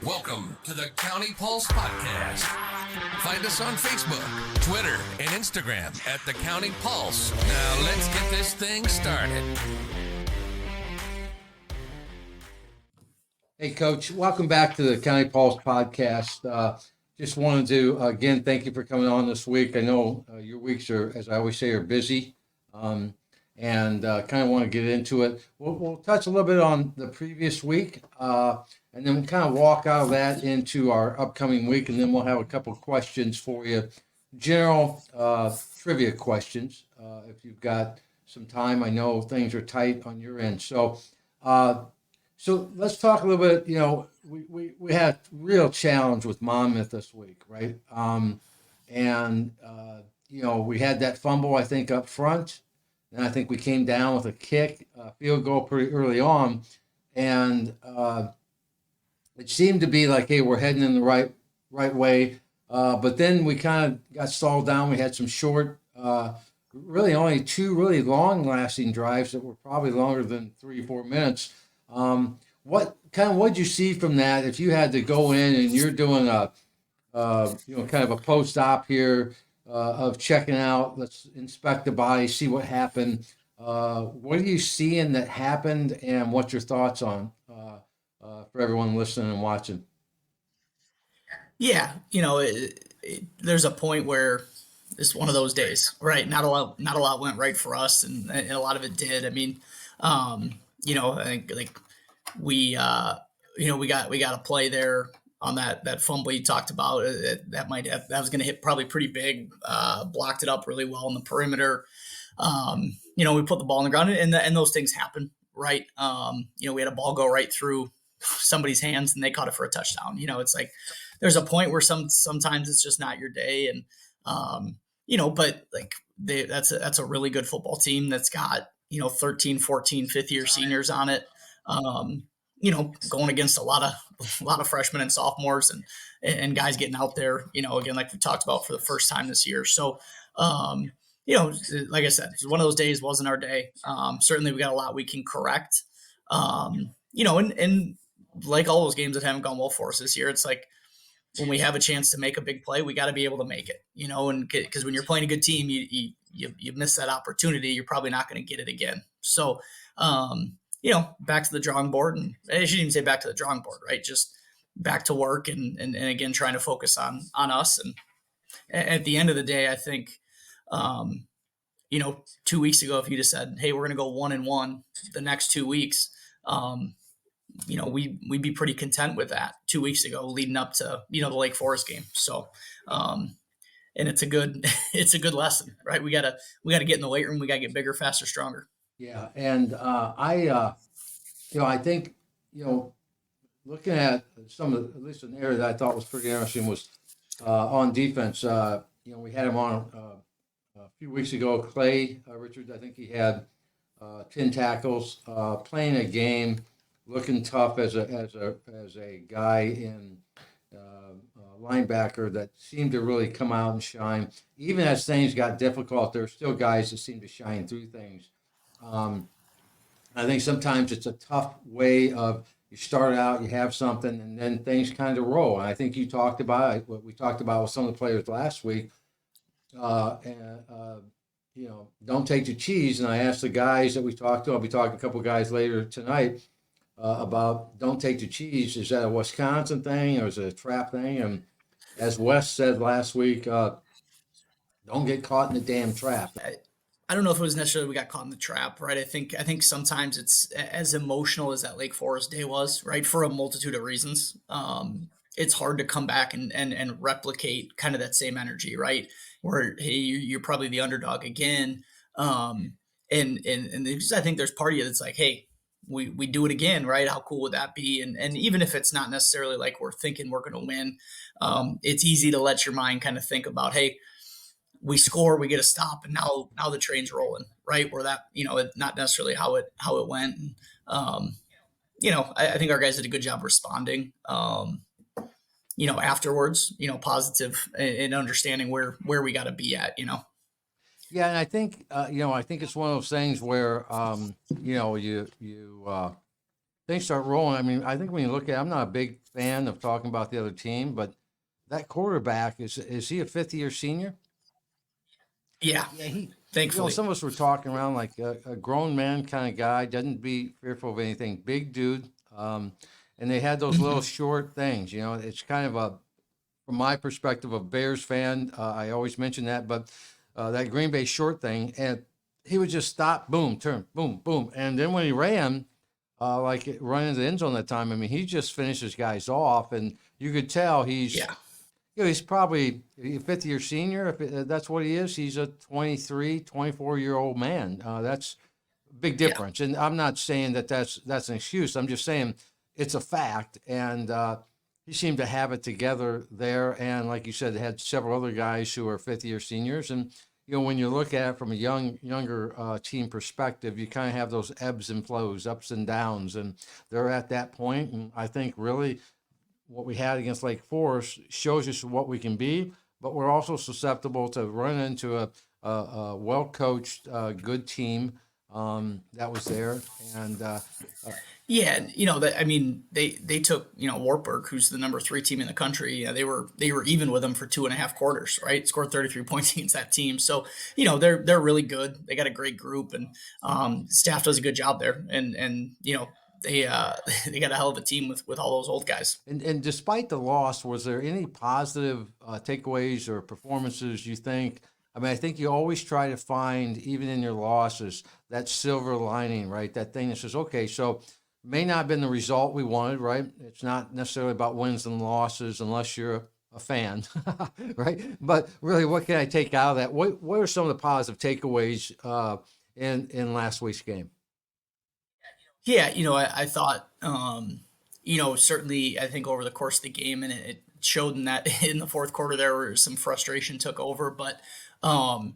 Welcome to the County Pulse Podcast. Find us on Facebook, Twitter, and Instagram at the County Pulse. Now let's get this thing started. Hey, Coach. Welcome back to the County Pulse Podcast. Just wanted to, again, thank you for coming on this week. I know your weeks are, as I always say, are busy, and kind of want to get into it. We'll touch a little bit on the previous week, and then we'll kind of walk out of that into our upcoming week, and then we'll have a couple of questions for you, general trivia questions, if you've got some time. I know things are tight on your end. So let's talk a little bit. You know, we had a real challenge with Monmouth this week, right? You know, we had that fumble, I think, up front. And I think we came down with a kick, field goal pretty early on. And it seemed to be like, hey, we're heading in the right way. But then we kind of got stalled down. We had some short, really only two really long-lasting drives that were probably longer than 3 or 4 minutes. What'd you see from that? If you had to go in and you're doing a kind of a post-op here of checking out, let's inspect the body, see what happened. What are you seeing that happened, and what's your thoughts on for everyone listening and watching? Yeah, there's a point where it's one of those days, right? Not a lot went right for us, and a lot of it did. I mean, I think like we got a play there on that fumble you talked about. That was going to hit probably pretty big. Blocked it up really well on the perimeter. We put the ball on the ground, and those things happen, right? We had a ball go right through somebody's hands, and they caught it for a touchdown. It's like there's a point where sometimes it's just not your day, and but like that's a really good football team that's got 13, 14, fifth-year seniors on it. Going against a lot of freshmen and sophomores and guys getting out there, again, like we talked about for the first time this year. So, like I said, one of those days wasn't our day. Certainly we got a lot we can correct. And like all those games that haven't gone well for us this year, it's like when we have a chance to make a big play, we got to be able to make it, and because when you're playing a good team, you miss that opportunity, you're probably not going to get it again. So, back to the drawing board, and I shouldn't even say back to the drawing board, right? Just back to work and again, trying to focus on us. And at the end of the day, I think, 2 weeks ago, if you just said, hey, we're going to go 1-1 the next 2 weeks, we'd be pretty content with that 2 weeks ago leading up to, the Lake Forest game. So, and it's a good lesson, right? We gotta get in the weight room. We gotta get bigger, faster, stronger. Yeah, and I think looking at some of at least an area that I thought was pretty interesting was on defense. We had him on a few weeks ago. Clay Richards, I think he had 10 tackles, playing a game, looking tough as a guy in linebacker that seemed to really come out and shine. Even as things got difficult, there were still guys that seemed to shine through things. I think sometimes it's a tough way of you start out, you have something, and then things kind of roll. And I think you talked about what we talked about with some of the players last week. Don't take the cheese. And I asked the guys that we talked to, I'll be talking to a couple of guys later tonight about don't take the cheese. Is that a Wisconsin thing or is it a trap thing? And as Wes said last week, don't get caught in the damn trap. I don't know if it was necessarily we got caught in the trap, right? I think sometimes it's as emotional as that Lake Forest day was, right? For a multitude of reasons. It's hard to come back and replicate kind of that same energy, right? Where, hey, you're probably the underdog again. And I think there's part of you that's like, hey, we do it again, right? How cool would that be? And even if it's not necessarily like we're thinking we're going to win, it's easy to let your mind kind of think about, hey, we score, we get a stop, and now the train's rolling, right? Where that, not necessarily how it went. And, I think our guys did a good job responding, afterwards, positive and understanding where we got to be at, Yeah, and I think I think it's one of those things where you things start rolling. I mean, I think when you look at, I'm not a big fan of talking about the other team, but that quarterback is he a 5th-year senior? Yeah, Yeah, he. thankfully. Some of us were talking around like a grown man kind of guy, doesn't be fearful of anything. Big dude, and they had those little Mhm. short things. It's kind of a, from my perspective, a Bears fan. I always mention that, but that Green Bay short thing, and he would just stop, boom, turn, boom, boom, and then when he ran, running into the end zone that time, I mean, he just finishes guys off, and you could tell Yeah, he's probably a 5th-year senior. If that's what he is, he's a 23, 24-year-old man. That's a big yeah, difference. And I'm not saying that that's an excuse. I'm just saying it's a fact. And he seemed to have it together there. And like you said, they had several other guys who are 5th-year seniors. And when you look at it from a younger team perspective, you kind of have those ebbs and flows, ups and downs, and they're at that point. And I think really what we had against Lake Forest shows us what we can be, but we're also susceptible to run into a well coached, good team that was there. And yeah. And, that I mean, they took Wartburg, who's the number 3 team in the country. They were even with them for 2.5 quarters, right? Scored 33 points against that team. So they're really good. They got a great group, and staff does a good job there. And they they got a hell of a team with all those old guys. and despite the loss, was there any positive takeaways or performances you think? I mean, I think you always try to find, even in your losses, that silver lining, right? That thing that says, okay, so may not have been the result we wanted, right? It's not necessarily about wins and losses unless you're a fan, right? But really, what can I take out of that? What are some of the positive takeaways in last week's game? Yeah, I thought, certainly, I think over the course of the game, and it showed in that in the fourth quarter there were some frustration took over, but um,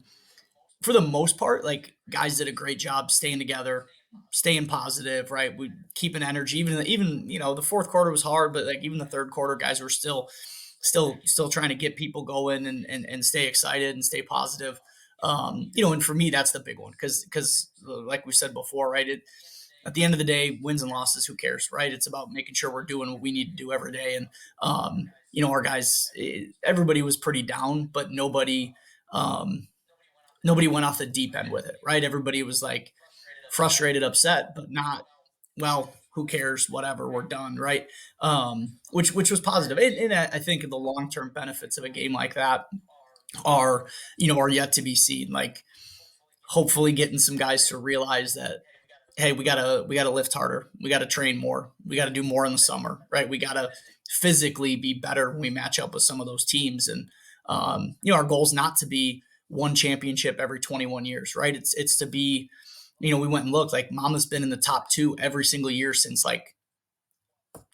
for the most part, like guys did a great job staying together, staying positive, right? We keeping energy. Even the fourth quarter was hard, but like even the third quarter, guys were still trying to get people going and stay excited and stay positive. And for me, that's the big one because like we said before, right? At the end of the day, wins and losses, who cares, right? It's about making sure we're doing what we need to do every day. And our guys, everybody was pretty down, but nobody went off the deep end with it, right? Everybody was like frustrated, upset, but not, well, who cares, whatever, we're done, right? Which was positive. And I think the long term benefits of a game like that are are yet to be seen. Like hopefully getting some guys to realize that, hey, we gotta lift harder, we gotta train more, we gotta do more in the summer, right? We gotta physically be better when we match up with some of those teams. And our goal is not to be one championship every 21 years, right? It's to be, we went and looked, like Mama's been in the top 2 every single year since like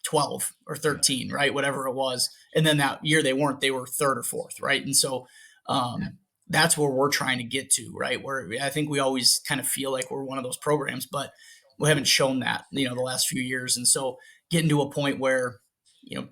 12 or 13, right? Whatever it was. And then that year they weren't, they were third or fourth, right? And so that's where we're trying to get to, right? Where I think we always kind of feel like we're one of those programs, but we haven't shown that, the last few years. And so getting to a point where,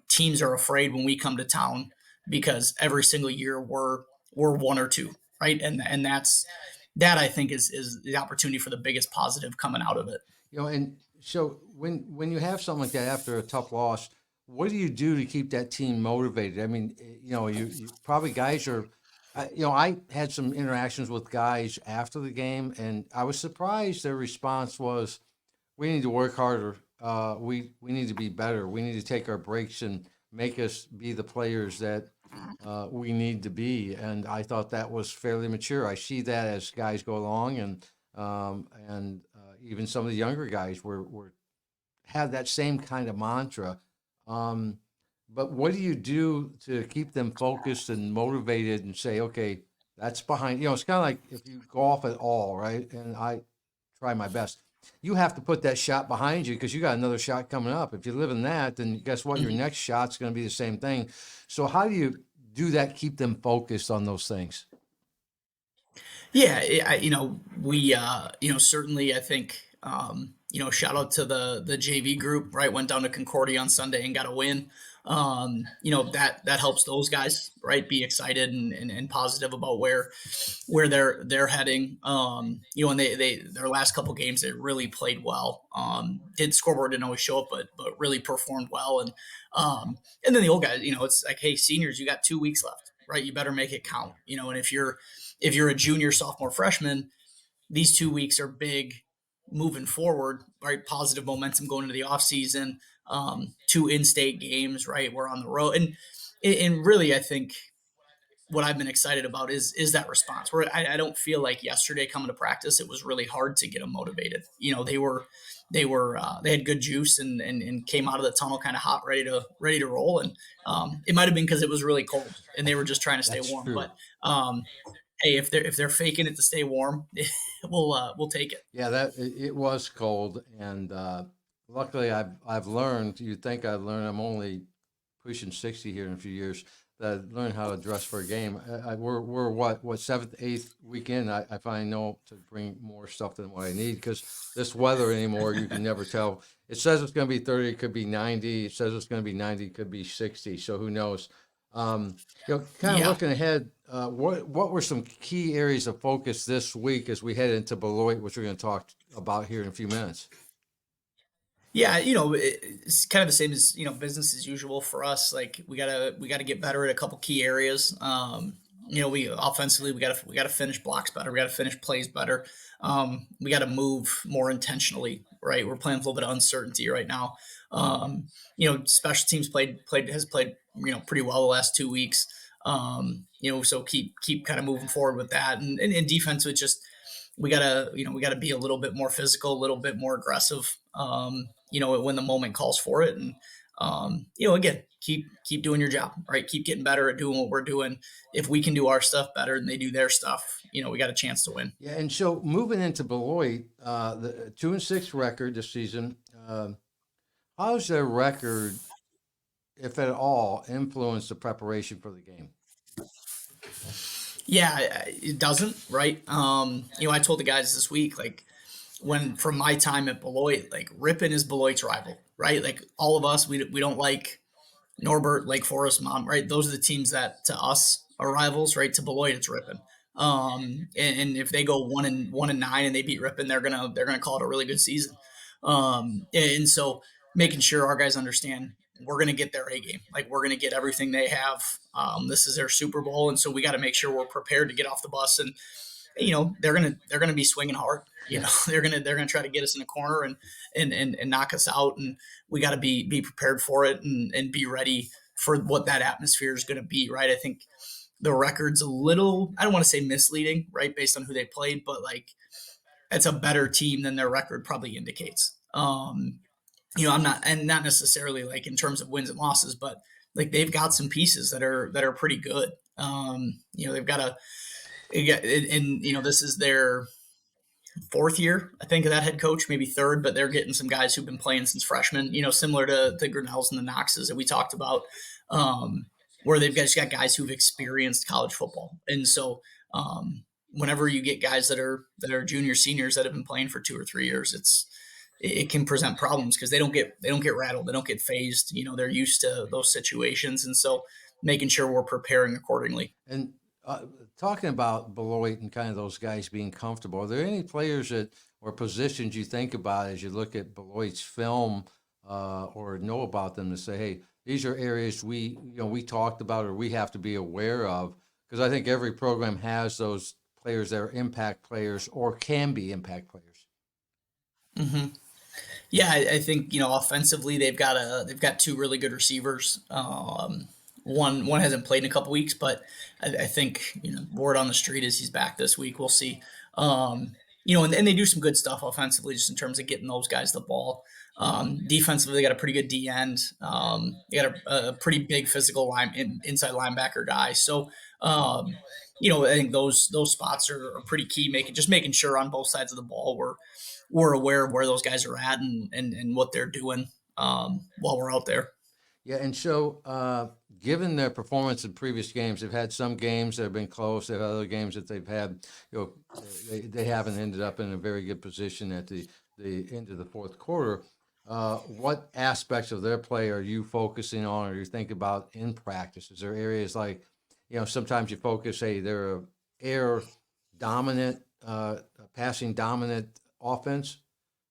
teams are afraid when we come to town because every single year we're 1 or 2, right? And that I think is the opportunity for the biggest positive coming out of it. And so when you have something like that after a tough loss, what do you do to keep that team motivated? I mean, you probably guys are, I had some interactions with guys after the game, and I was surprised their response was, "We need to work harder. We need to be better. We need to take our breaks and make us be the players that we need to be." And I thought that was fairly mature. I see that as guys go along, and even some of the younger guys were had that same kind of mantra. Um, but what do you do to keep them focused and motivated and say, okay, that's behind, it's kind of like if you golf at all, right? And I try my best. You have to put that shot behind you because you got another shot coming up. If you live in that, then guess what? Your Mhm. next shot's going to be the same thing. So how do you do that? Keep them focused on those things. Yeah, we certainly I think Shout out to the JV group, right? Went down to Concordia on Sunday and got a win. That helps those guys, right? Be excited and positive about where they're heading. And they their last couple games they really played well. Did scoreboard didn't always show up, but really performed well. And then the old guys, it's like, hey, seniors, you got 2 weeks left, right? You better make it count. And if you're a junior, sophomore, freshman, these 2 weeks are big moving forward, right? Positive momentum going into the off season. 2 in-state games, right? We're on the road, and really, I think what I've been excited about is that response. Where I don't feel like yesterday coming to practice, it was really hard to get them motivated. They had good juice and came out of the tunnel kind of hot, ready to roll. And it might have been because it was really cold and they were just trying to stay That's warm. true. But hey, if they're faking it to stay warm, we'll take it. Yeah, it was cold, and luckily I've learned. You'd think I'd learn. I'm only pushing 60 here in a few years. That I'd learn how to dress for a game. We're what seventh, eighth weekend. I finally know to bring more stuff than what I need because this weather anymore, you can never tell. It says it's going to be 30, it could be 90. It says it's going to be 90, it could be 60. So who knows? Kind of Yeah. looking ahead, what were some key areas of focus this week as we head into Beloit, which we're going to talk about here in a few minutes? Yeah, it's kind of the same as business as usual for us. Like we gotta get better at a couple key areas. We offensively we gotta finish blocks better. We gotta finish plays better. We gotta move more intentionally. Right, we're playing with a little bit of uncertainty right now. Special teams has played pretty well the last 2 weeks. So keep kind of moving forward with that, and in defense, it's just we gotta be a little bit more physical, a little bit more aggressive. When the moment calls for it, and again, keep doing your job, right? Keep getting better at doing what we're doing. If we can do our stuff better than they do their stuff, we got a chance to win. Yeah, and so moving into Beloit, the 2-6 record this season. How's their record, if at all, influence the preparation for the game? Yeah, it doesn't, right? I told the guys this week, like from my time at Beloit, like Ripon is Beloit's rival, right? Like all of us, we don't like Norbert, Lake Forest, Mom, right? Those are the teams that to us are rivals, right? To Beloit, it's Ripon. And if they go 1-9 and they beat Ripon, they're gonna call it a really good season. And so making sure our guys understand we're gonna get their A game, like we're gonna get everything they have. This is their Super Bowl, and so we got to make sure we're prepared to get off the bus. And they're gonna be swinging hard. They're gonna try to get us in a corner and knock us out, and we got to be prepared for it and be ready for what that atmosphere is going to be. Right, I think the record's a little, I don't want to say misleading, right, based on who they played, but like it's a better team than their record probably indicates. I'm not necessarily like in terms of wins and losses, but like they've got some pieces that are pretty good. They've got and this is their fourth year, I think, of that head coach, maybe third, but they're getting some guys who've been playing since freshmen, similar to the Grinnells and the Knoxes that we talked about, where they've just got guys who've experienced college football. And so whenever you get guys that are junior seniors that have been playing for 2 or 3 years, it can present problems because they don't get rattled, they don't get phased. They're used to those situations, and so making sure we're preparing accordingly. And talking about Beloit and kind of those guys being comfortable, are there any players or positions you think about as you look at Beloit's film or know about them to say, hey, these are areas we talked about or we have to be aware of? Because I think every program has those players that are impact players or can be impact players. Mm-hmm. Yeah, I think offensively they've got 2 really good receivers. One hasn't played in a couple weeks, but I think word on the street is he's back this week. We'll see. And they do some good stuff offensively, just in terms of getting those guys the ball. Defensively, they got a pretty good D end. They got a pretty big physical inside linebacker guy. So I think those spots are pretty key. Making sure on both sides of the ball we're aware of where those guys are at and what they're doing while we're out there. Yeah, and so given their performance in previous games, they've had some games that have been close. They've had other games that they've had, they haven't ended up in a very good position at the into the fourth quarter. What aspects of their play are you focusing on, or you think about in practice? Is there areas like, sometimes you focus, hey, they're a air dominant, passing dominant offense,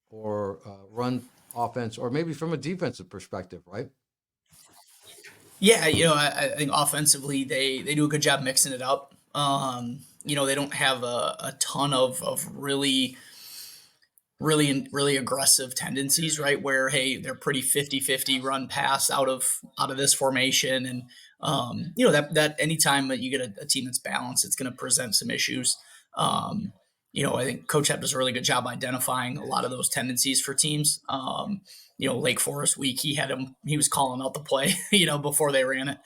or run offense, or maybe from a defensive perspective, right? Yeah, I think offensively they do a good job mixing it up. They don't have a ton of really aggressive tendencies, right? Where, hey, they're pretty 50-50 run pass out of this formation. And that anytime that you get a team that's balanced, it's going to present some issues. Um, I think Coach Hep does a really good job identifying a lot of those tendencies for teams. Lake Forest week, he was calling out the play, before they ran it,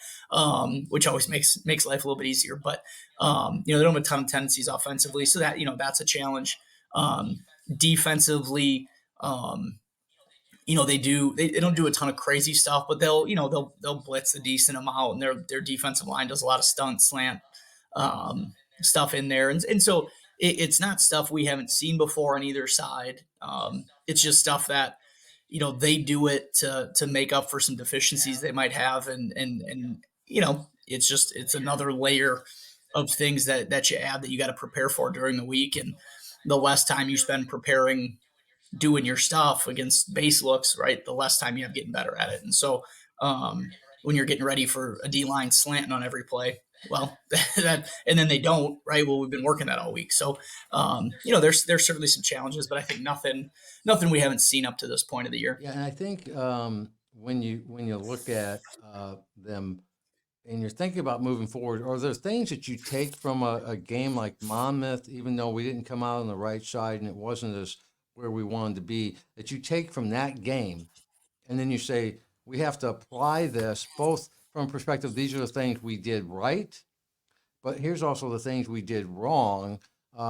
which always makes life a little bit easier. But they don't have a ton of tendencies offensively, so that's a challenge. Defensively, they don't do a ton of crazy stuff, but they'll blitz a decent amount, and their defensive line does a lot of stunt slant stuff in there, and so it's not stuff we haven't seen before on either side. It's just stuff that they do it to make up for some deficiencies they might have, and it's another layer of things that you add that you got to prepare for during the week. And the less time you spend preparing, doing your stuff against base looks, right, the less time you have getting better at it. And so when you're getting ready for a D-line slanting on every play, well, and then they don't, right? Well, we've been working that all week. So, there's certainly some challenges, but I think nothing we haven't seen up to this point of the year. Yeah, and I think when you look at them and you're thinking about moving forward, are there things that you take from a game like Monmouth, even though we didn't come out on the right side and it wasn't as where we wanted to be, that you take from that game, and then you say, we have to apply this both from perspective, these are the things we did right, but here's also the things we did wrong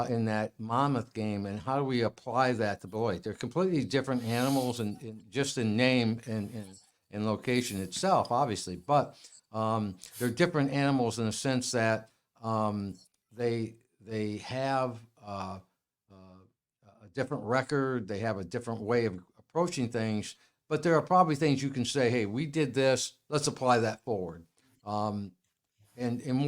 in that Monmouth game, and how do we apply that to Beloit? They're completely different animals, and just in name and location itself, obviously, but they're different animals in the sense that they have a different record, they have a different way of approaching things, but there are probably things you can say, hey, we did this, let's apply that forward. And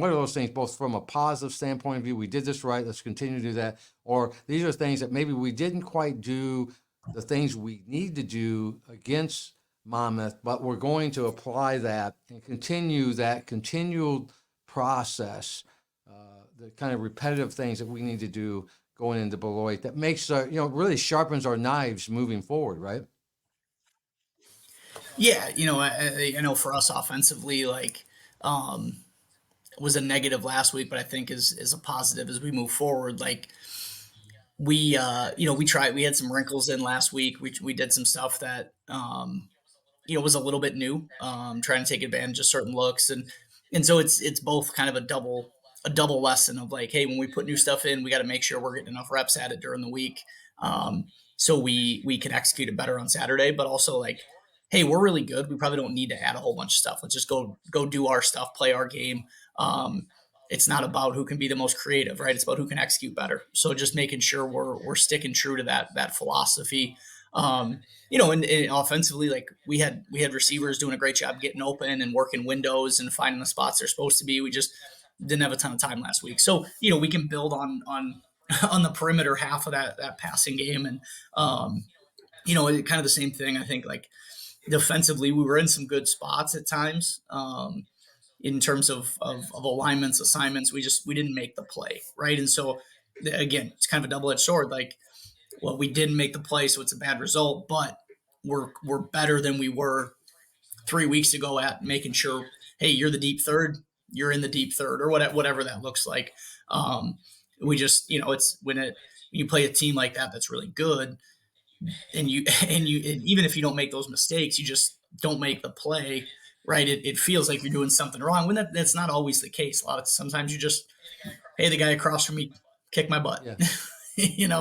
what are those things, both from a positive standpoint of view, we did this right, let's continue to do that, or these are things that maybe we didn't quite do the things we need to do against Monmouth, but we're going to apply that and continue that continual process, the kind of repetitive things that we need to do going into Beloit that makes really sharpens our knives moving forward, right? Yeah, I know for us offensively, like was a negative last week, but I think is a positive as we move forward. Like we had some wrinkles in last week. We did some stuff that was a little bit new, trying to take advantage of certain looks, and so it's both kind of a double lesson of like, hey, when we put new stuff in, we got to make sure we're getting enough reps at it during the week, so we can execute it better on Saturday. But also like, hey, we're really good. We probably don't need to add a whole bunch of stuff. Let's just go do our stuff, play our game. It's not about who can be the most creative, right? It's about who can execute better. So just making sure we're sticking true to that philosophy. And offensively, like we had receivers doing a great job getting open and working windows and finding the spots they're supposed to be. We just didn't have a ton of time last week. So, we can build on on the perimeter half of that passing game. And kind of the same thing. I think like defensively, we were in some good spots at times. In terms of alignments, assignments, we didn't make the play, right? And so again, it's kind of a double-edged sword. Like, well, we didn't make the play, so it's a bad result, but we're better than we were 3 weeks ago at making sure, hey, you're the deep third, you're in the deep third, or whatever that looks like. We just, it's when you play a team like that that's really good, and even if you don't make those mistakes, you just don't make the play, right? It feels like you're doing something wrong when that's not always the case. Sometimes you just, hey, the guy across from me kicked my butt. Yeah.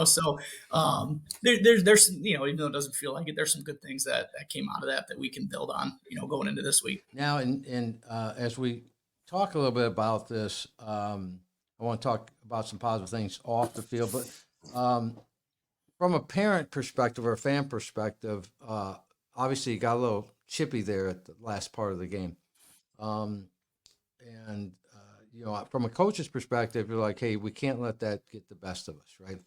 So there's even though it doesn't feel like it, there's some good things that came out of that we can build on, going into this week. Now, and as we talk a little bit about this, I want to talk about some positive things off the field, but from a parent perspective or a fan perspective, obviously you got a little chippy there at the last part of the game. Um, and, from a coach's perspective, you're like, hey, we can't let that get the best of us, right?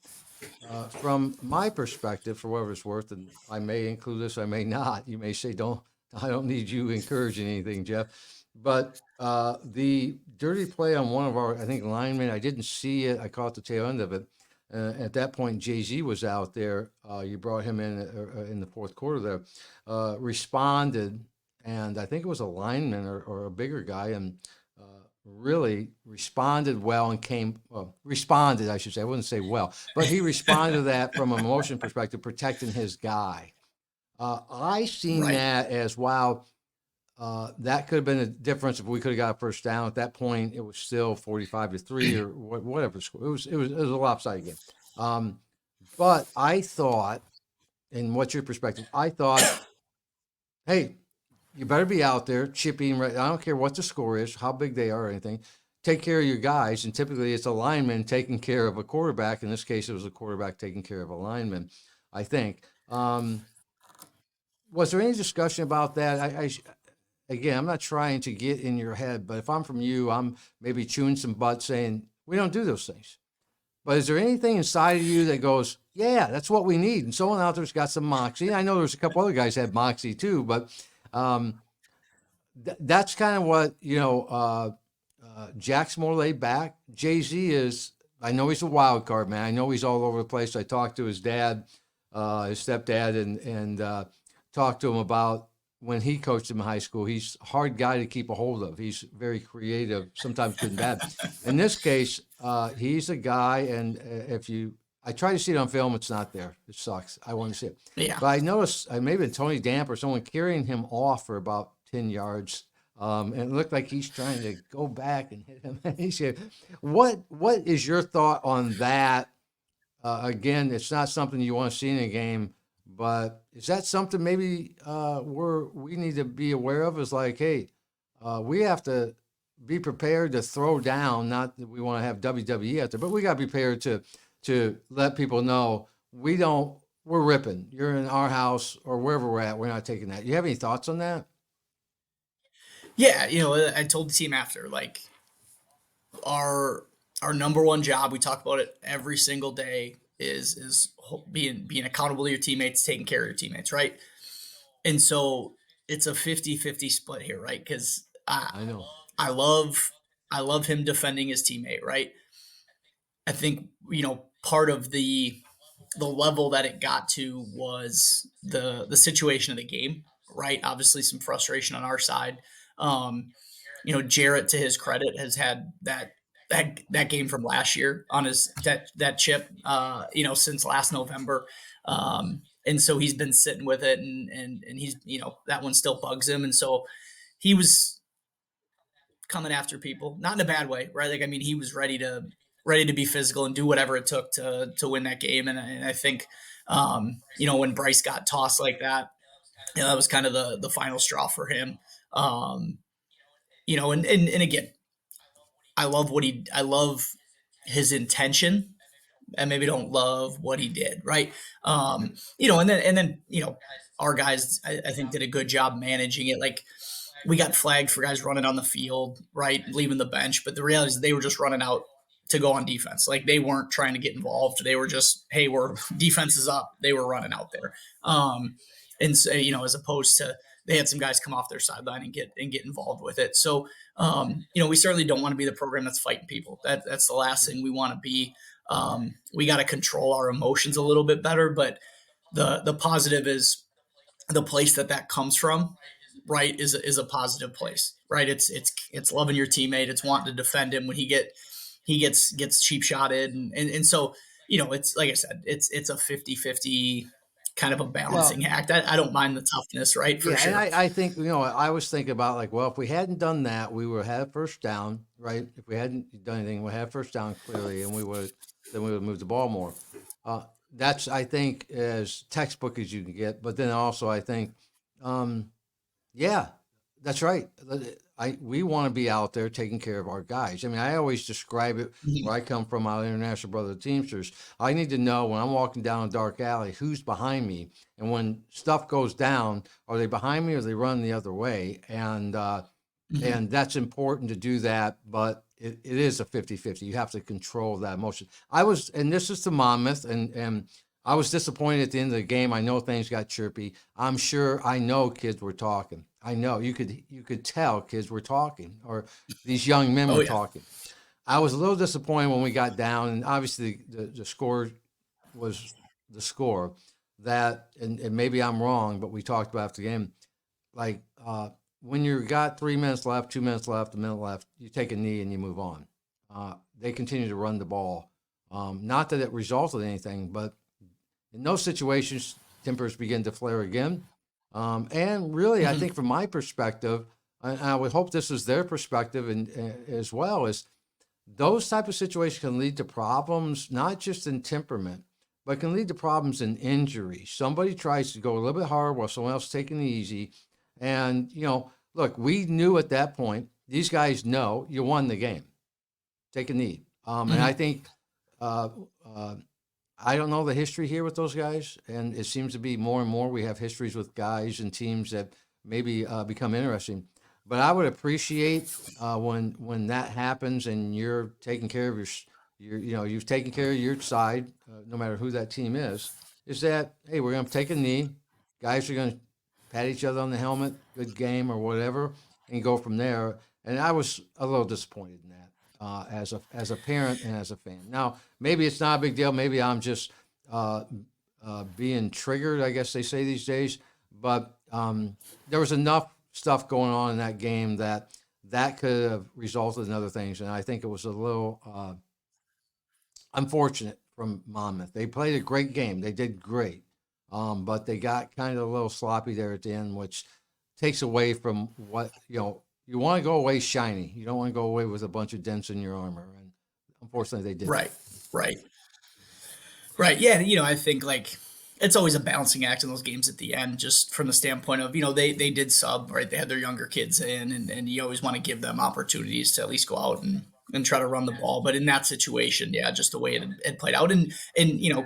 From my perspective, for whatever it's worth, and I may include this, I may not. You may say, I don't need you encouraging anything, Jeff. But the dirty play on one of our, I think, linemen, I didn't see it. I caught the tail end of it. At that point, Jay-Z was out there. You brought him in the fourth quarter there, responded, and I think it was a lineman or a bigger guy, and really responded well and responded, I should say. I wouldn't say well, but he responded to that from a motion perspective, protecting his guy. I seen Right. that as, wow, that could have been a difference if we could have got a first down. At that point, it was still 45-3 or whatever score. It was a lopsided game. But I thought, and what's your perspective? I thought, hey, you better be out there chipping. Right, I don't care what the score is, how big they are, or anything. Take care of your guys, and typically it's a lineman taking care of a quarterback. In this case, it was a quarterback taking care of a lineman, I think. Was there any discussion about that? Again, I'm not trying to get in your head, but if I'm from you, I'm maybe chewing some butt saying, we don't do those things. But is there anything inside of you that goes, yeah, that's what we need? And someone out there's got some moxie. I know there's a couple other guys that had moxie too, but that's kind of what, Jack's more laid back. Jay-Z is, I know he's a wild card, man. I know he's all over the place. I talked to his dad, his stepdad, and talked to him about when he coached him in high school. He's a hard guy to keep a hold of. He's very creative, sometimes good and bad. In this case, he's a guy, and I try to see it on film, it's not there. It sucks. I want to see it. Yeah. But I noticed, maybe Tony Damp or someone carrying him off for about 10 yards. And it looked like he's trying to go back and hit him. He said, what is your thought on that? Again, it's not something you want to see in a game, but is that something maybe we need to be aware of? Is like, hey, we have to be prepared to throw down. Not that we want to have WWE out there, but we got to be prepared to let people know we're ripping. You're in our house or wherever we're at. We're not taking that. You have any thoughts on that? Yeah, I told the team after, like, our number one job, we talk about it every single day, is being accountable to your teammates, taking care of your teammates, right? And so it's a 50-50 split here, right? Because I know. I love him defending his teammate, right? I think part of the level that it got to was the situation of the game, right? Obviously, some frustration on our side. Jarrett, to his credit, has had that game from last year on his that chip, since last November. And so he's been sitting with it, and he's that one still bugs him, and so he was coming after people, not in a bad way, right? Like, I mean, he was ready to be physical and do whatever it took to win that game. And I think, when Bryce got tossed like that, that was kind of the final straw for him. And again, I love his intention, and maybe don't love what he did. Right. And then, our guys, I think, did a good job managing it. Like, we got flagged for guys running on the field, right, leaving the bench. But the reality is they were just running out to go on defense. Like, they weren't trying to get involved. They were just, hey, defense is up. They were running out there. And so, as opposed to, they had some guys come off their sideline and get involved with it. So, we certainly don't want to be the program that's fighting people. That's the last thing we want to be. We got to control our emotions a little bit better. But the positive is the place that comes from, right, is a positive place, right? It's loving your teammate. It's wanting to defend him when he gets cheap shotted. And so, it's like I said, it's a 50-50 kind of a balancing act. I don't mind the toughness, right? For sure. And I think, I was thinking about, like, well, if we hadn't done that, we would have first down, right? If we hadn't done anything, we had first down clearly, and we would move the ball more. That's, I think, as textbook as you can get. But then also, I think, That's right. We want to be out there taking care of our guys. I mean, I always describe it Mhm. where I come from, our International Brother of Teamsters. I need to know when I'm walking down a dark alley who's behind me, and when stuff goes down, are they behind me or are they running the other way? Mhm. And that's important to do that, but it is a 50-50. You have to control that emotion. And this is the Monmouth, and I was disappointed at the end of the game. I know things got chirpy. I know kids were talking. I know you could tell kids were talking, or these young men Oh were yeah. talking. I was a little disappointed when we got down, and obviously the score was the score. And maybe I'm wrong, but we talked about after the game, like when you got 3 minutes left, 2 minutes left, a minute left, you take a knee and you move on. They continue to run the ball. Not that it resulted in anything, but in those situations, tempers begin to flare again. And really, I Mhm. think from my perspective, and I would hope this is their perspective and as well, is those type of situations can lead to problems, not just in temperament, but can lead to problems in injury. Somebody tries to go a little bit hard while someone else is taking it easy. And, look, we knew at that point, these guys know you won the game. Take a knee. And I Mhm. think uh, uh, I don't know the history here with those guys, and it seems to be more and more we have histories with guys and teams that maybe become interesting. But I would appreciate when that happens and you're taking care of you've taken care of your side, no matter who that team is. Is that hey, we're going to take a knee, guys are going to pat each other on the helmet, good game or whatever, and go from there. And I was a little disappointed in that as a parent and as a fan. Now, maybe it's not a big deal. Maybe I'm just uh, being triggered, I guess they say these days. But there was enough stuff going on in that game that could have resulted in other things. And I think it was a little unfortunate from Monmouth. They played a great game. They did great. But they got kind of a little sloppy there at the end, which takes away from what, you want to go away shiny. You don't want to go away with a bunch of dents in your armor. And unfortunately, they did that. Right. Right. Right. Yeah. I think like it's always a balancing act in those games at the end, just from the standpoint of, they did sub, right? They had their younger kids in, and you always want to give them opportunities to at least go out and try to run the ball. But in that situation, yeah, just the way it played out. And,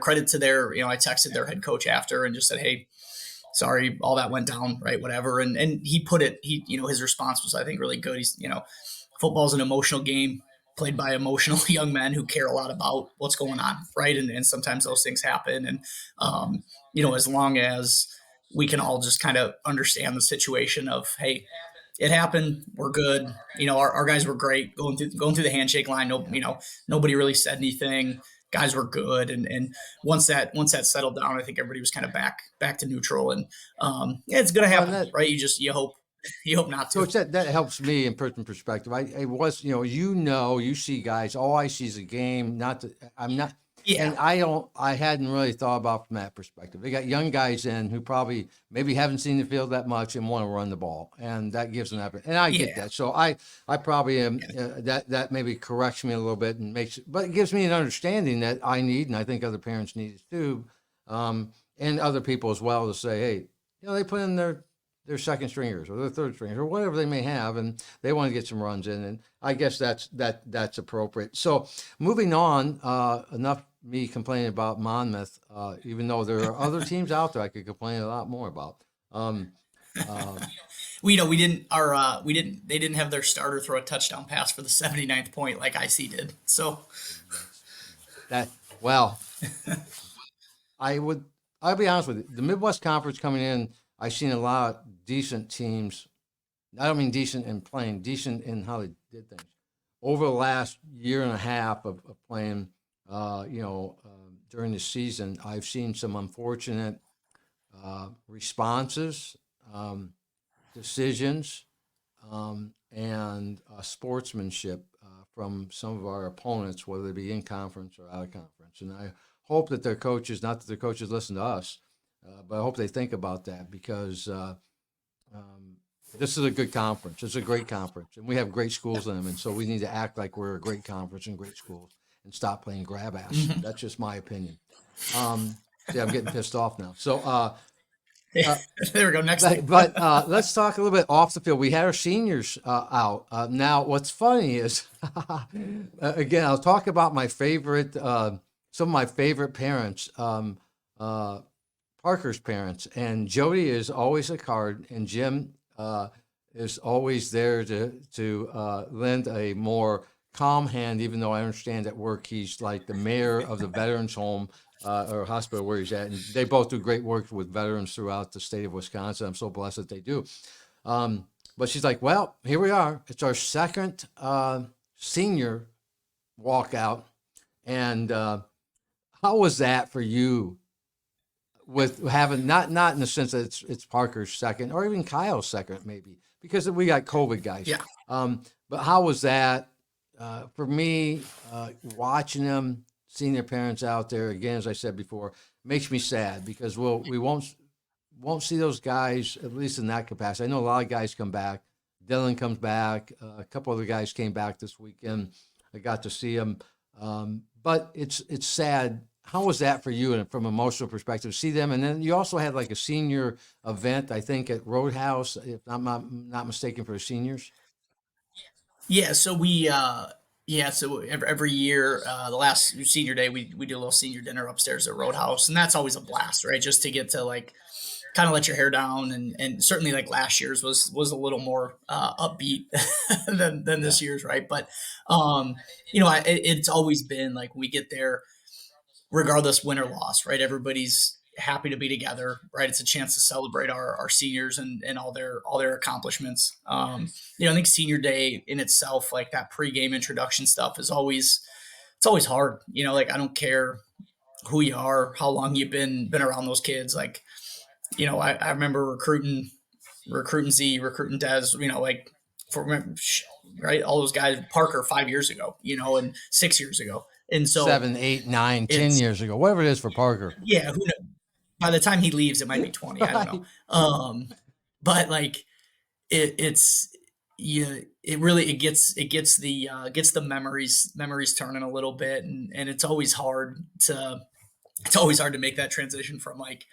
credit to I texted their head coach after and just said, hey, sorry, all that went down, right? Whatever. And he put it, his response was, I think, really good. He's, football's an emotional game played by emotional young men who care a lot about what's going on, right? And sometimes those things happen. And, as long as we can all just kind of understand the situation of, hey, it happened. We're good. Our guys were great going through the handshake line. No, Yeah. nobody really said anything. Guys were good, and once that settled down, I think everybody was kind of back to neutral. And yeah, it's gonna Well, and happen, that right? You hope you hope not to. Coach, that helps me in person perspective. I was, you see guys, all I see is a game, I'm not, Yeah, and I hadn't really thought about from that perspective. They got young guys in who probably maybe haven't seen the field that much and want to run the ball, and that gives them effort. And I get yeah, that. So I probably am, yeah. that maybe corrects me a little bit and but it gives me an understanding that I need, and I think other parents need it too, and other people as well to say, hey, they put in their second stringers or their third stringers or whatever they may have, and they want to get some runs in. And I guess that's appropriate. So moving on, enough me complaining about Monmouth, even though there are other teams out there I could complain a lot more about. Um, uh, They didn't have their starter throw a touchdown pass for the 79th point like IC did. So that's that. Well, I would. I'll be honest with you. The Midwest Conference coming in, I've seen a lot of decent teams. I don't mean decent in playing, decent in how they did things. Over the last year and a half of playing, during the season, I've seen some unfortunate responses, decisions, and sportsmanship from some of our opponents, whether they be in conference or out of conference. And I hope that their coaches, not that their coaches listen to us, but I hope they think about that because um, this is a good conference. It's a great conference, and we have great schools in them. And so we need to act like we're a great conference and great schools and stop playing grab ass. mhm. That's just my opinion. See, I'm getting pissed off now. So, There we go. Next But, thing. let's talk a little bit off the field. We had our seniors out. Now, what's funny is, again, I'll talk about my favorite, some of my favorite parents, Parker's parents, and Jody is always a card, and Jim is always there to lend a more calm hand, even though I understand at work he's like the mayor of the veterans home or hospital where he's at. And they both do great work with veterans throughout the state of Wisconsin. I'm so blessed that they do. But she's like, well, here we are. It's our second senior walkout. And how was that for you with having not in the sense that it's Parker's second or even Kyle's second, maybe, because we got COVID guys. Yeah. But how was that for me, watching them, seeing their parents out there again, as I said before, makes me sad because we won't see those guys, at least in that capacity. I know a lot of guys come back. Dylan comes back. A couple other guys came back this weekend. I got to see them. But it's sad. How was that for you, and from an emotional perspective, see them? And then you also had like a senior event, I think, at Roadhouse, if I'm not mistaken, for the seniors. Yeah, so so every year, the last senior day, we do a little senior dinner upstairs at Roadhouse, and that's always a blast, right? Just to get to like kind of let your hair down, and certainly like last year's was a little more upbeat than Yeah. this year's, right? But it's always been like we get there regardless win or loss, right? Everybody's happy to be together, right? It's a chance to celebrate our seniors and all their accomplishments. I think senior day in itself, like that pregame introduction stuff it's always hard. Like I don't care who you are, how long you've been around those kids. Like, I remember recruiting Z, recruiting Des, like for right, all those guys, Parker 5 years ago, and 6 years ago. And so 7, 8, 9, 10 it's years ago, whatever it is for Parker. yeah, who knows? By the time he leaves, it might be 20. I don't Right. know. But like it's yeah, it gets the memories turning a little bit, and it's always hard to make that transition from like,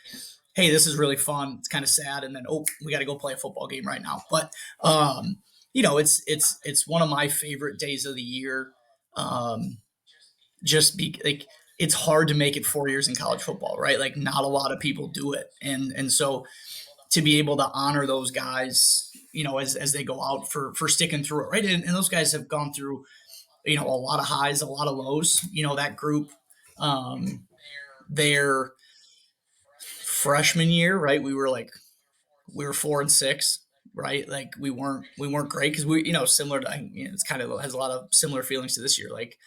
hey, this is really fun, it's kind of sad, and then oh, we got to go play a football game right now. But it's one of my favorite days of the year. Just be like, it's hard to make it 4 years in college football, right? Like not a lot of people do it. And so to be able to honor those guys, as they go out for sticking through it, right? And those guys have gone through, a lot of highs, a lot of lows, that group, their freshman year, right? We were 4-6, right? Like we weren't great because similar to, it's kind of has a lot of similar feelings to this year. Like,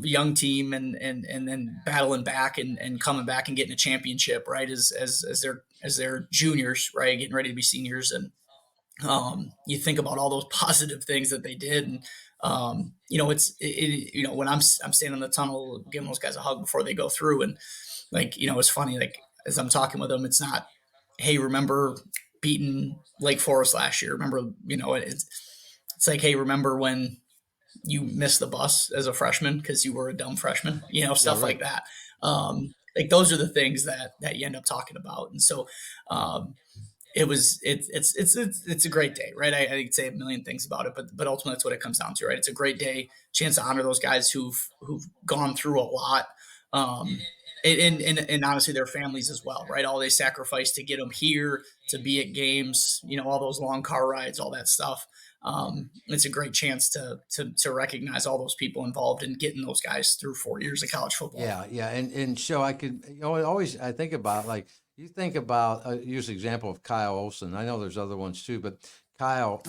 young team and then battling back and coming back and getting a championship, right? As their juniors, right? Getting ready to be seniors. And you think about all those positive things that they did. And when I'm standing in the tunnel giving those guys a hug before they go through, and like, it's funny, like as I'm talking with them, it's not, hey, remember beating Lake Forest last year? Remember, it's like, hey, remember when you missed the bus as a freshman because you were a dumb freshman, stuff right. like that. Like those are the things that you end up talking about. And so, it's a great day, right? I could say a million things about it, but ultimately that's what it comes down to, right? It's a great day, chance to honor those guys who've gone through a lot. And honestly, their families as well, right? All they sacrificed to get them here, to be at games, all those long car rides, all that stuff. It's a great chance to recognize all those people involved in getting those guys through 4 years of college football. Yeah. And so I could, always, I think about like, you think about, use the example of Kyle Olson. I know there's other ones too, but Kyle,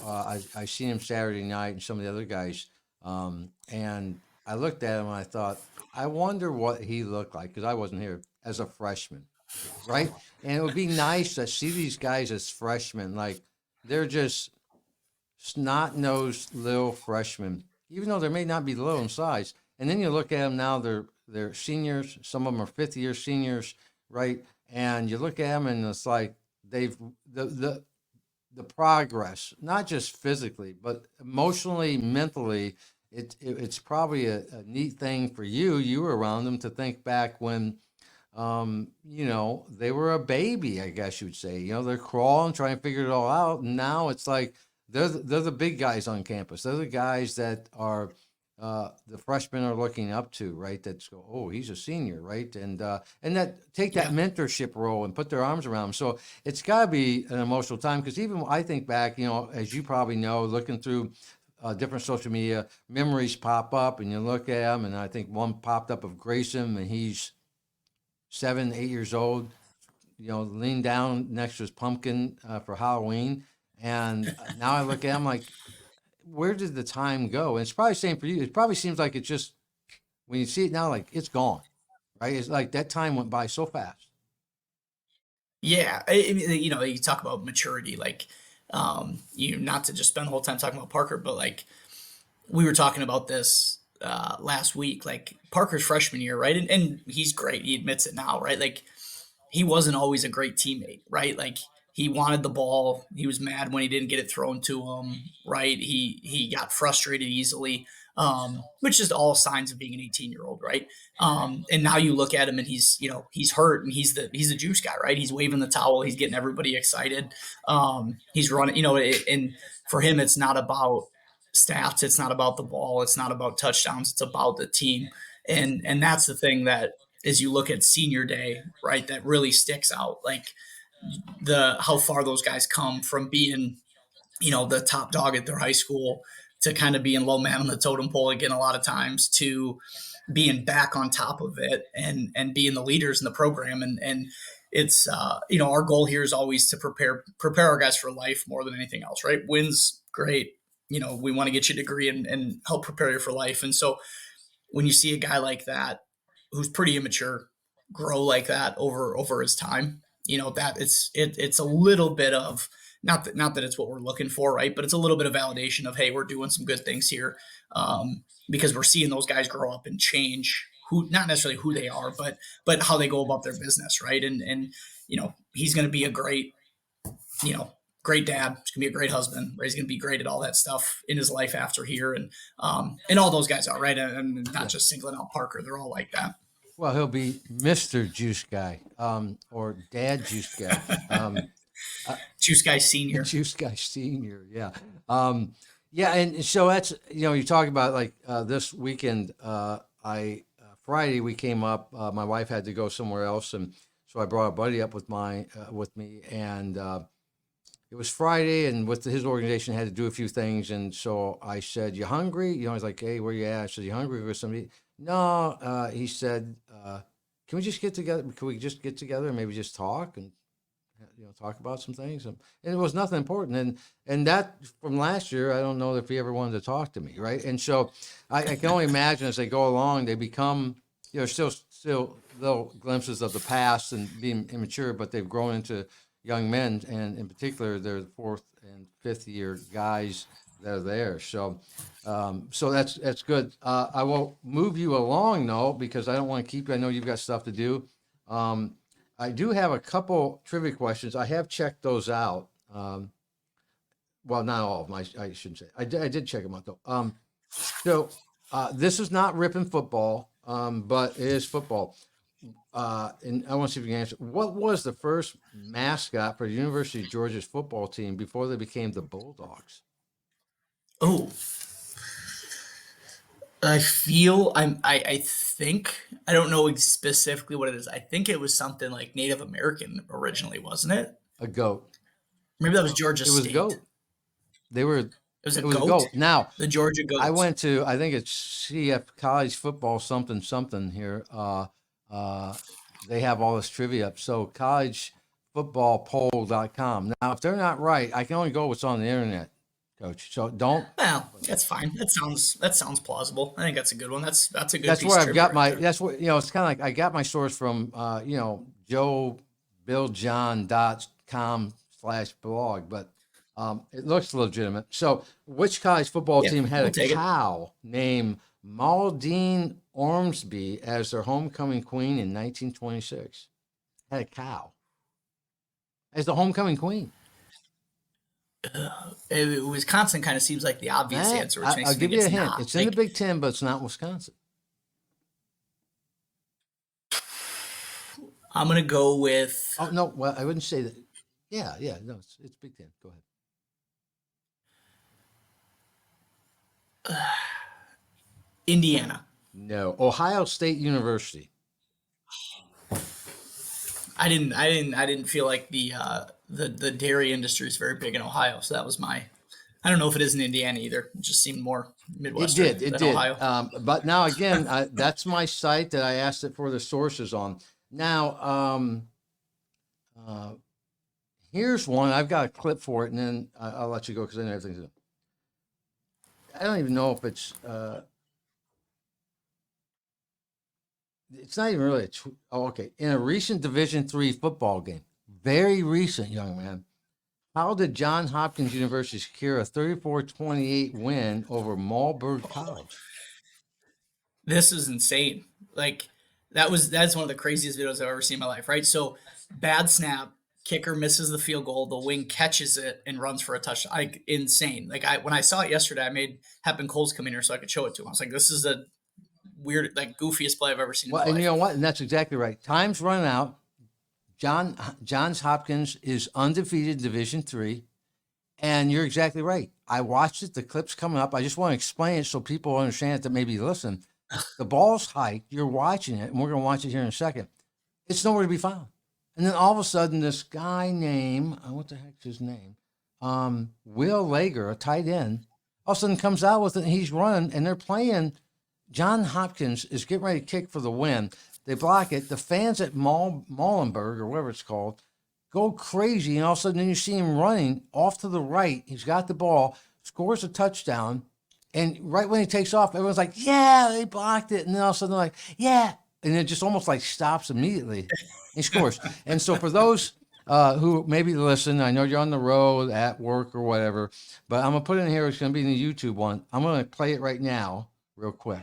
I seen him Saturday night and some of the other guys. And I looked at him and I thought, I wonder what he looked like, because I wasn't here, as a freshman, right? And it would be nice to see these guys as freshmen. Like, they're just snot-nosed little freshmen, even though they may not be little in size. And then you look at them now; they're seniors. Some of them are fifth-year seniors, right? And you look at them, and it's like they've the progress, not just physically, but emotionally, mentally. It's probably a neat thing for you. You were around them to think back when they were a baby, I guess you would say. They're crawling, trying to figure it all out. And now it's like they're the big guys on campus. They're the guys that are the freshmen are looking up to, right? That's go, oh, he's a senior, right? And that take that Yeah. mentorship role and put their arms around him. So it's got to be an emotional time because even I think back, as you probably know, looking through different social media, memories pop up, and you look at them, and I think one popped up of Grayson, and he's 7, 8 years old, leaned down next to his pumpkin for Halloween. And now I look at him like, where did the time go? And it's probably the same for you. It probably seems like it's just, when you see it now, like it's gone, right? It's like that time went by so fast. Yeah, I mean, you talk about maturity, like, not to just spend the whole time talking about Parker, but like we were talking about this last week, like Parker's freshman year, right? And he's great. He admits it now, right? Like he wasn't always a great teammate, right? Like he wanted the ball. He was mad when he didn't get it thrown to him, right? He got frustrated easily, which is all signs of being an 18-year-old, right? And now you look at him and he's hurt and he's the juice guy, right? He's waving the towel, he's getting everybody excited. He's running, and for him, it's not about stats, it's not about the ball, it's not about touchdowns, it's about the team. And that's the thing that as you look at senior day, right, that really sticks out. Like the how far those guys come from being, the top dog at their high school to kind of being low man on the totem pole again a lot of times to being back on top of it and being the leaders in the program. And it's our goal here is always to prepare our guys for life more than anything else, right? Wins, great. We want to get you a degree and help prepare you for life. And so when you see a guy like that who's pretty immature grow like that over his time, that it's a little bit of not that it's what we're looking for, right? But it's a little bit of validation of, hey, we're doing some good things here, because we're seeing those guys grow up and change who, not necessarily who they are, but how they go about their business, right? And he's going to be a great, great dad. He's going to be a great husband. Right? He's going to be great at all that stuff in his life after here, and all those guys are, right. And not just singling out Parker; they're all like that. Well, he'll be Mr. Juice Guy, or Dad Juice Guy. Juice Guy Senior. Juice Guy Senior, yeah. Yeah, and so that's, you talk about like this weekend, Friday we came up, my wife had to go somewhere else, and so I brought a buddy up with me, and it was Friday, and with his organization had to do a few things, and so I said, "You hungry?" He's like, "Hey, where you at?" I said, "You hungry with somebody?" No, he said, "Can we just get together? Can we just get together and maybe just talk and talk about some things?" And it was nothing important, and that from last year, I don't know if he ever wanted to talk to me, right? And so I can only imagine as they go along, they become still little glimpses of the past and being immature, but they've grown into young men, and in particular, they're the 4th and 5th year guys that are there. So, so that's good. I will move you along though, because I don't want to keep you. I know you've got stuff to do. I do have a couple trivia questions. I have checked those out. Well, not all of them. I shouldn't say. I did check them out though. So this is not Ripon football, but it is football. And I want to see if you can answer. What was the first mascot for the University of Georgia's football team before they became the Bulldogs? Oh, I feel I think I don't know specifically what it is. I think it was something like Native American originally, wasn't it? A goat. Maybe that was Georgia It was State. a goat. They were. It was a It was a goat. goat. Now The Georgia Goats. I went to, I think it's CF College football something here. They have all this trivia up. So collegefootballpoll.com. Now, if they're not right, I can only go what's on the internet, Coach. So don't. Well, that's fine. That sounds plausible. I think that's a good one. That's a good. That's piece where of I've got trivia my. right there. That's what It's kind of like I got my source from. JoeBillJohn.com/blog, but it looks legitimate. So, which college football Yeah, team had we'll a take it. cow named Maudine Ormsby as their homecoming queen in 1926? Had a cow as the homecoming queen. Wisconsin kind of seems like the obvious answer, which makes I'll me give think you a it's hint. not. It's in the Like, Big Ten, but it's not Wisconsin. I'm gonna go with Oh no, well I wouldn't say that. Yeah, no, it's Big Ten. Go ahead. Indiana. No, Ohio State University. I didn't feel like the dairy industry is very big in Ohio, so that was my. I don't know if it is in Indiana either. It just seemed more Midwestern It than did. Ohio. But now again, that's my site that I asked it for the sources on. Now, uh, here's one. I've got a clip for it, and then I'll let you go because I know everything's. I don't even know if it's not even really oh, okay. In a recent Division III football game, very recent, young man, how did Johns Hopkins University secure a 34-28 win over Marlborough College? This is insane. Like that's one of the craziest videos I've ever seen in my life, right? So bad snap, kicker misses the field goal, the wing catches it and runs for a touchdown. Like insane. Like when I saw it yesterday, I made Happen Coles come in here so I could show it to him. I was like, this is the weird, like goofiest play I've ever seen in Well, my and life. you know what? And that's exactly right. Time's running out. Johns Hopkins is undefeated in Division III, and you're exactly right. I watched it. The clip's coming up. I just want to explain it so people understand it that maybe listen. The ball's hiked. You're watching it, and we're going to watch it here in a second. It's nowhere to be found. And then all of a sudden, this guy named, what the heck's his name? Will Lager, a tight end, all of a sudden comes out with it, and he's running, and they're playing. John Hopkins is getting ready to kick for the win. They block it. The fans at Muhlenberg, or whatever it's called, go crazy, and all of a sudden then you see him running off to the right. He's got the ball, scores a touchdown, and right when he takes off, everyone's like, yeah, they blocked it. And then all of a sudden they're like, yeah. And it just almost like stops immediately. He scores. And so for those who maybe listen, I know you're on the road, at work, or whatever, but I'm going to put it in here. It's going to be in the YouTube one. I'm going to play it right now real quick.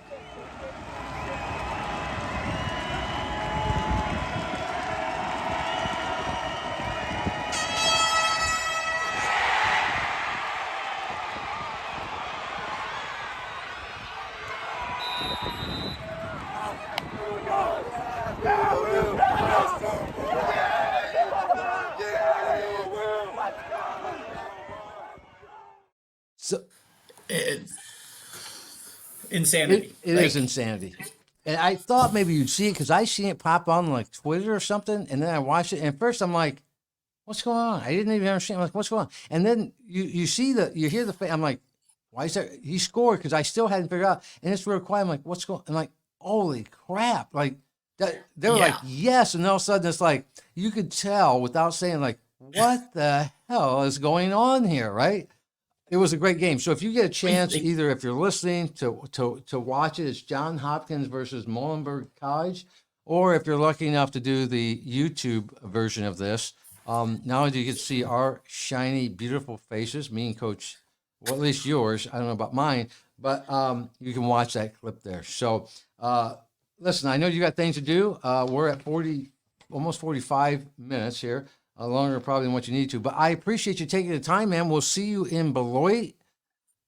So Insanity. it is insanity. And I thought maybe you'd see it because I seen it pop on like Twitter or something, and then I watched it. And at first I'm like, "What's going on?" I didn't even understand. I'm like, "What's going on?" And then you hear the. I'm like, "Why is that?" He scored because I still hadn't figured out, and it's real quiet. I'm like, "What's going?" I'm like, "Holy crap!" Like that. They were like, "Yes," and all of a sudden it's like you could tell without saying like, "What the hell is going on here?" Right? It was a great game. So if you get a chance, either if you're listening to watch it, it's Johns Hopkins versus Muhlenberg College, or if you're lucky enough to do the YouTube version of this, not only do you get to see our shiny, beautiful faces, me and Coach, well, at least yours, I don't know about mine, but you can watch that clip there. So listen, I know you got things to do. We're at almost 45 minutes here. Longer probably than what you need to, but I appreciate you taking the time, man. We'll see you in Beloit,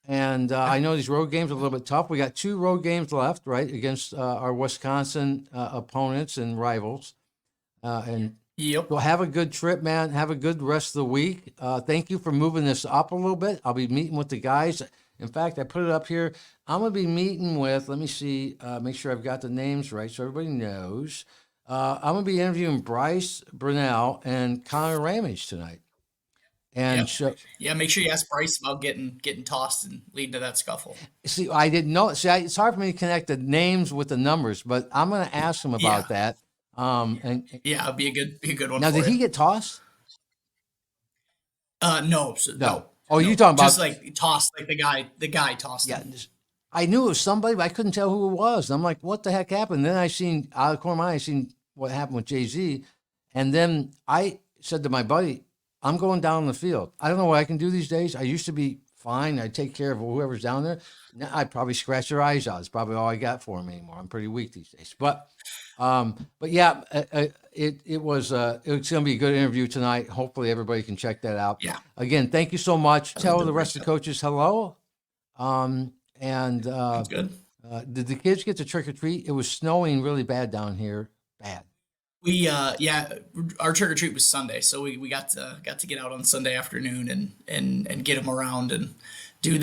and I know these road games are a little bit tough. We got 2 road games left, right, against our Wisconsin opponents and rivals, and Yep. so have a good trip, man. Have a good rest of the week. Thank you for moving this up a little bit. I'll be meeting with the guys. In fact, I put it up here. I'm gonna be meeting with. Let me see. Make sure I've got the names right so everybody knows. I'm going to be interviewing Bryce Brunell and Connor Ramage tonight. And make sure you ask Bryce about getting tossed and leading to that scuffle. See, I didn't know. See, it's hard for me to connect the names with the numbers, but I'm going to ask him about that. And it'd be a good one. Now, did he get tossed? No. Oh, you talking about just like tossed, like the guy tossed him. I knew it was somebody, but I couldn't tell who it was. And I'm like, what the heck happened? And then I seen out of the corner of my eye, I seen what happened with Jay-Z. And then I said to my buddy, I'm going down the field. I don't know what I can do these days. I used to be fine. I'd take care of whoever's down there. Now I'd probably scratch their eyes out. It's probably all I got for them anymore. I'm pretty weak these days. But yeah, it's going to be a good interview tonight. Hopefully everybody can check that out. Yeah. Again, thank you so much. Tell the rest of the coaches hello. And good. Did the kids get to trick or treat? It was snowing really bad down here. Bad. We our trick or treat was Sunday, so we got to get out on Sunday afternoon and get them around and do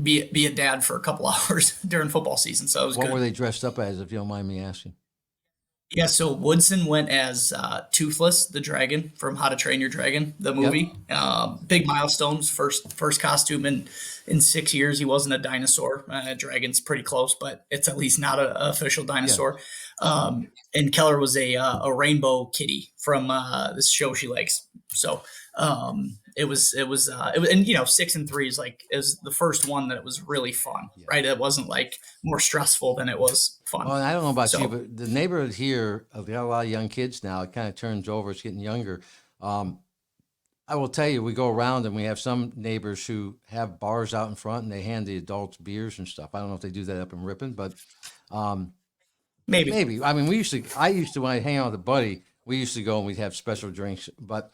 be a dad for a couple hours during football season. So it was What good. were they dressed up as, if you don't mind me asking? Yeah, so Woodson went as Toothless, the dragon from How to Train Your Dragon, the movie. Big milestones, first costume in 6 years. He wasn't a dinosaur. Dragon's pretty close, but it's at least not an official dinosaur. And Keller was a rainbow kitty from this show she likes. So it was, and 6 and 3 is like is the first one that was really fun, right? It wasn't like more stressful than it was fun. Well, I don't know about you, but the neighborhood here, I've got a lot of young kids now. It kind of turns over. It's getting younger. I will tell you, we go around and we have some neighbors who have bars out in front and they hand the adults beers and stuff. I don't know if they do that up in Ripon, but maybe. I mean, I used to, when I hang out with a buddy, we used to go and we'd have special drinks, but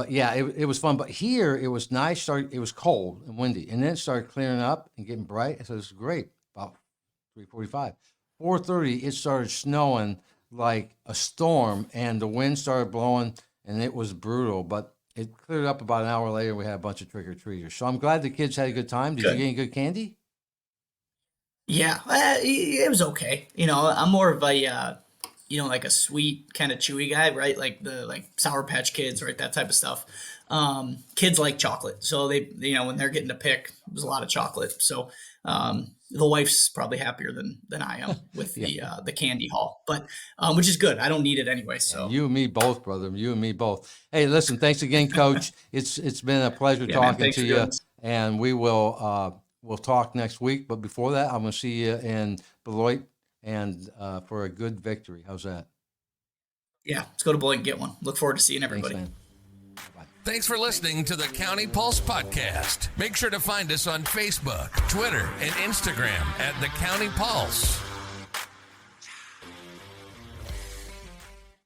yeah, it was fun. But here it was nice. It was cold and windy, and then it started clearing up and getting bright. So it was great. About 3:45, 4:30, it started snowing like a storm, and the wind started blowing, and it was brutal. But it cleared up about an hour later. We had a bunch of trick or treaters. So I'm glad the kids had a good time. Did you get any good candy? Yeah, it was okay. I'm more of a like a sweet kind of chewy guy, right? Like the Sour Patch Kids, right? That type of stuff. Kids like chocolate, so they when they're getting to pick, there's a lot of chocolate. So the wife's probably happier than I am with the candy haul, but which is good. I don't need it anyway. So you and me both, brother. You and me both. Hey, listen, thanks again, Coach. It's been a pleasure talking to you, and we'll talk next week. But before that, I'm going to see you in Beloit and for a good victory. How's that? Yeah, let's go to Beloit and get one. Look forward to seeing everybody. Thanks, Thanks for listening to the County Pulse Podcast. Make sure to find us on Facebook, Twitter, and Instagram at the County Pulse.